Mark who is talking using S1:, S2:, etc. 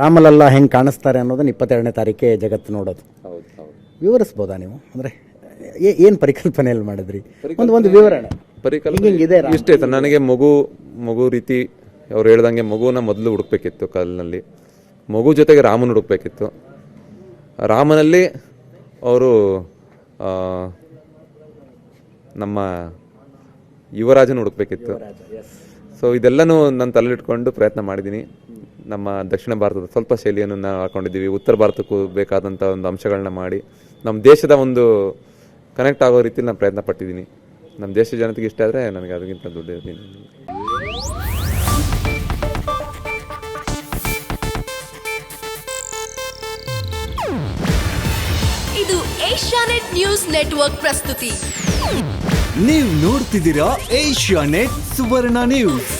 S1: ರಾಮಲಲ್ಲ ಹೆಂಗೆ ಕಾಣಿಸ್ತಾರೆ ಅನ್ನೋದನ್ನ 22ನೇ ತಾರೀಕೆ ಜಗತ್ತು ನೋಡೋದು.
S2: ಹೌದು ಹೌದು.
S1: ವಿವರಿಸ್ಬೋದಾ ನೀವು? ಅಂದರೆ ಏನು ಪರಿಕಲ್ಪನೆಯಲ್ಲಿ ಮಾಡಿದ್ರಿ? ಒಂದು ವಿವರಣೆ.
S2: ಪರಿಕಲ್ಪನೆ ಇಷ್ಟೇ ಆಯ್ತು ನನಗೆ. ಮಗು ರೀತಿ ಅವ್ರು ಹೇಳ್ದಂಗೆ ಮಗುನ ಮೊದಲು ಹುಡುಕ್ಬೇಕಿತ್ತು ಕಾಲಿನಲ್ಲಿ. ಮಗು ಜೊತೆಗೆ ರಾಮನ ಹುಡುಕ್ಬೇಕಿತ್ತು. ರಾಮನಲ್ಲಿ ಅವರು ನಮ್ಮ ಯುವರಾಜನ ಹುಡುಕ್ಬೇಕಿತ್ತು. ಸೊ ಇದೆಲ್ಲನೂ ನಾನು ತಲೆಲಿಟ್ಕೊಂಡು ಪ್ರಯತ್ನ ಮಾಡಿದ್ದೀನಿ. ನಮ್ಮ ದಕ್ಷಿಣ ಭಾರತದ ಸ್ವಲ್ಪ ಶೈಲಿಯನ್ನು ನಾವು ಹಾಕೊಂಡಿದ್ದೀವಿ. ಉತ್ತರ ಭಾರತಕ್ಕೂ ಬೇಕಾದಂಥ ಒಂದು ಅಂಶಗಳನ್ನ ಮಾಡಿ ನಮ್ಮ ದೇಶದ ಒಂದು ಕನೆಕ್ಟ್ ಆಗೋ ರೀತಿಲಿ ನಾನು ಪ್ರಯತ್ನ ಪಟ್ಟಿದ್ದೀನಿ. ನಮ್ಮ ದೇಶದ ಜನತೆಗೆ ಇಷ್ಟ ಆದರೆ ನನಗೆ ಅದಕ್ಕಿಂತ ದುಡ್ಡು.
S3: ಇದು ಏಷ್ಯಾನೆಟ್ ನ್ಯೂಸ್ ನೆಟ್ವರ್ಕ್ ಪ್ರಸ್ತುತಿ.
S4: ನೀವು ನೋಡ್ತಿದ್ದೀರಾ ಏಷ್ಯಾನೆಟ್ ಸುವರ್ಣ ನ್ಯೂಸ್.